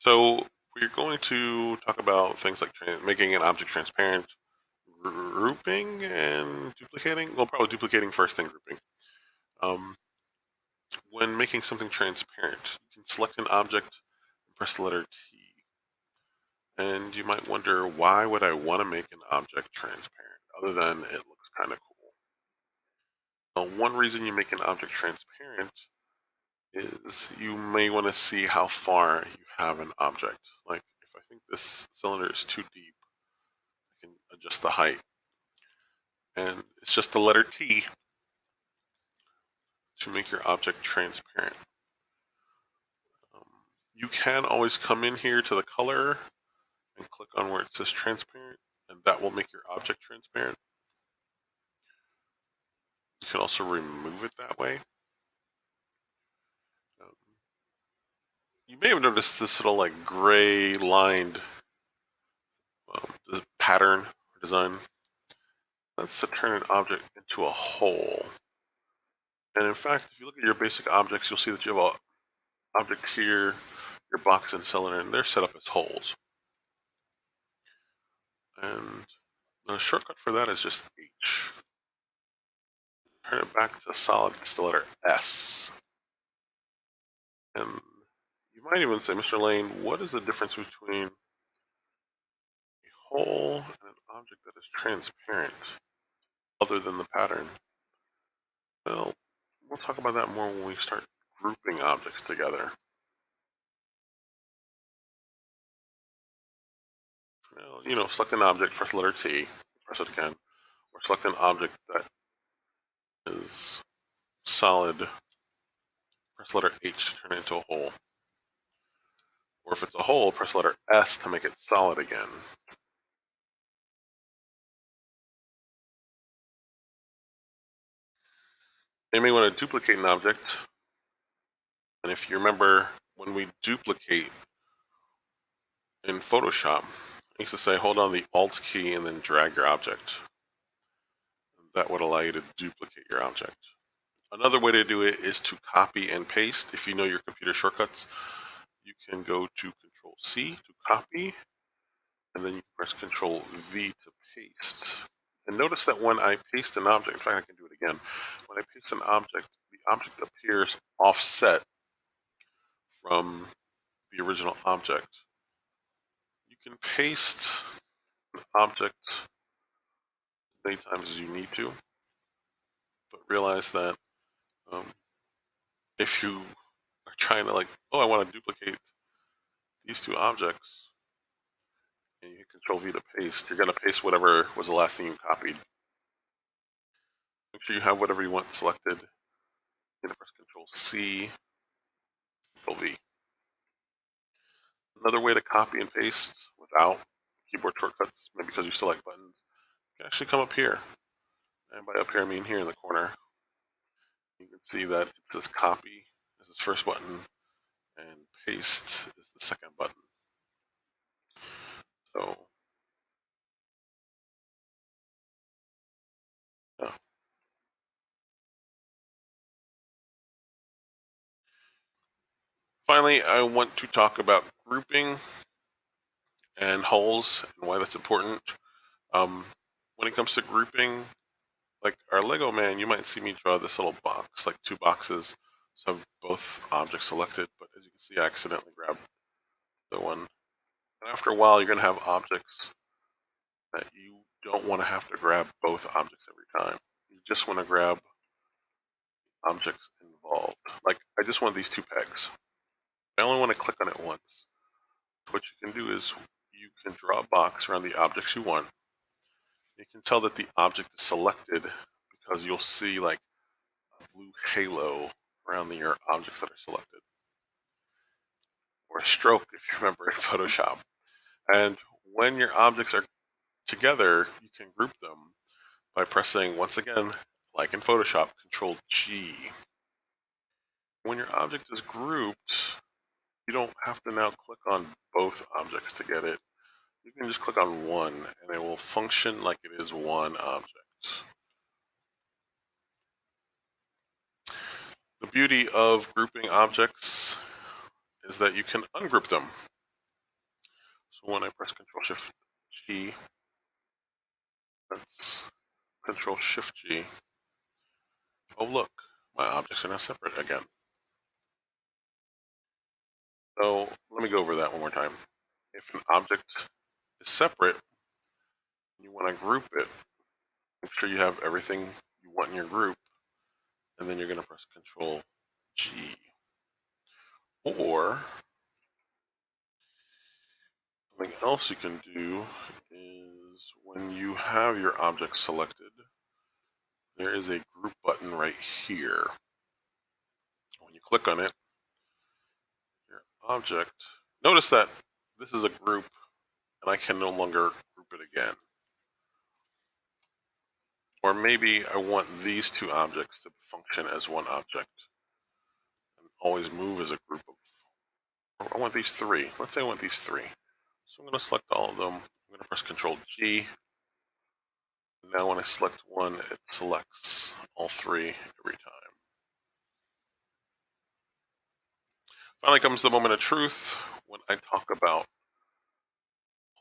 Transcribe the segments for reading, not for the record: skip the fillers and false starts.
So we're going to talk about things like making an object transparent, grouping, and duplicating. Well, probably duplicating first, then grouping. Um, when making something transparent, you can select an object and press the letter T. And you might wonder, why would I want to make an object transparent, other than it looks kind of cool? One reason you make an object transparent is you may want to see how far you have an object. Like if I think this cylinder is too deep, I can adjust the height. And it's just the letter T to make your object transparent. Um, you can always come in here to the color and click on where it says transparent, and that will make your object transparent. You can also remove it that way. Um, you may have noticed this little like gray lined pattern or design. That's to turn an object into a hole. And in fact, if you look at your basic objects, you'll see that you have an object here, your box and cylinder, and they're set up as holes. And the shortcut for that is just H. Turn it back to solid, it's the letter S. And you might even say, Mr. Lane, what is the difference between a hole and an object that is transparent, other than the pattern? Well, we'll talk about that more when we start grouping objects together. Well, select an object, press the letter T, press it again, or select an object that is solid, press the letter H to turn it into a hole. Or if it's a hole, press the letter S to make it solid again. You may want to duplicate an object. And if you remember, when we duplicate in Photoshop, I used to say hold on the Alt key and then drag your object. That would allow you to duplicate your object. Another way to do it is to copy and paste. If you know your computer shortcuts, you can go to Control C to copy, and then you press Control V to paste. And notice that when I paste an object, in fact, I can do it again. When I paste an object, the object appears offset from the original object. You can paste an object as many times as you need to, but realize that if you are trying to I want to duplicate these two objects, and you hit Control V to paste, you're going to paste whatever was the last thing you copied. Make sure you have whatever you want selected. You're going to press Control C, Control V. Another way to copy and paste without keyboard shortcuts, maybe because you still like buttons, you can actually come up here. And by up here, I mean here in the corner. You can see that it says copy is the first button, and paste is the second button. So, yeah. Finally, I want to talk about grouping and holes and why that's important. When it comes to grouping, like our Lego man, you might see me draw this little box, like two boxes. So I have both objects selected, but as you can see, I accidentally grabbed the one. And after a while, you're going to have objects that you don't want to have to grab both objects every time. You just want to grab objects involved. Like, I just want these two pegs. I only want to click on it once. What you can do is you can draw a box around the objects you want. You can tell that the object is selected because you'll see like a blue halo around your objects that are selected. Or a stroke, if you remember in Photoshop. And when your objects are together, you can group them by pressing, once again, like in Photoshop, Control G. When your object is grouped, you don't have to now click on both objects to get it. You can just click on one, and it will function like it is one object. The beauty of grouping objects is that you can ungroup them. So when I press Control Shift G, that's Control Shift G. Oh look, my objects are now separate again. So let me go over that one more time. If an object is separate, you want to group it. Make sure you have everything you want in your group, and then you're going to press Control G. Or something else you can do is when you have your object selected, there is a group button right here. When you click on it, your object, notice that this is a group and I can no longer group it again. Or maybe I want these two objects to function as one object and always move as a group of, or I want these three. Let's say I want these three. So I'm going to select all of them. I'm going to press Control G. Now when I select one, it selects all three every time. Finally comes the moment of truth when I talk about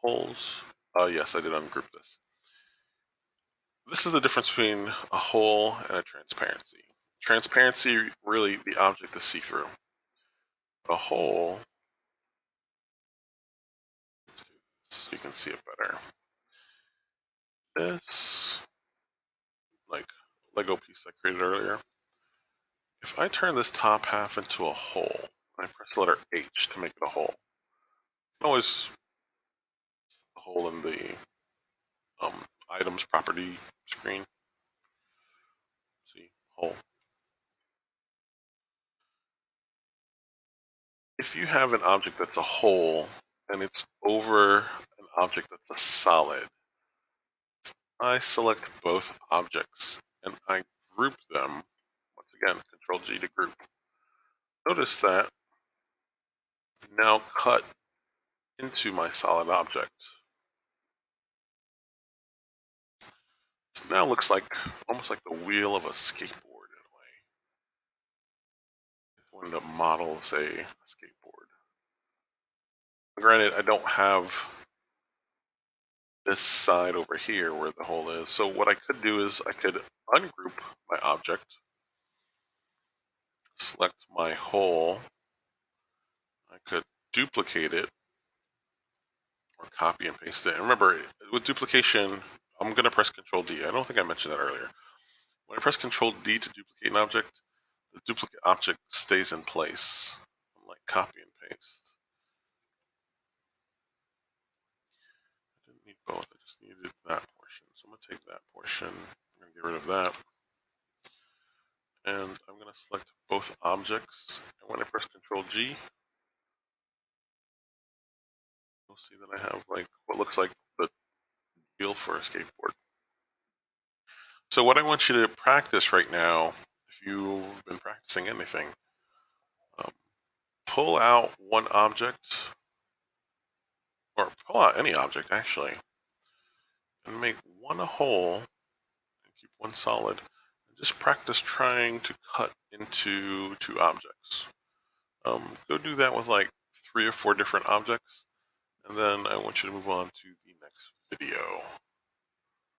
holes. Yes, I did ungroup this. This is the difference between a hole and a transparency. Transparency, really, the object is see-through. A hole, so you can see it better. This, like Lego piece I created earlier. If I turn this top half into a hole, I press the letter H to make it a hole. You can always a hole in the items property screen. See, hole. If you have an object that's a hole and it's over an object that's a solid, I select both objects and I group them. Once again, Control G to group. Notice that now cut into my solid object. This now looks like almost like the wheel of a skateboard in a way. I wanted to model, say, a skateboard. Granted, I don't have this side over here where the hole is. So what I could do is I could ungroup my object, select my hole, I could duplicate it, or copy and paste it. And remember, with duplication, I'm going to press Control D. I don't think I mentioned that earlier. When I press Control D to duplicate an object, the duplicate object stays in place. I'm like copy and paste. I didn't need both, I just needed that portion. So I'm going to take that portion, I'm going to get rid of that. And I'm going to select both objects. And when I press Control G, you'll see that I have like what looks like the wheel for a skateboard. So what I want you to practice right now, if you've been practicing anything, pull out one object, or pull out any object actually, and make one a hole, and keep one solid, and just practice trying to cut into two objects. Go do that with like 3 or 4 different objects, and then I want you to move on to the next video.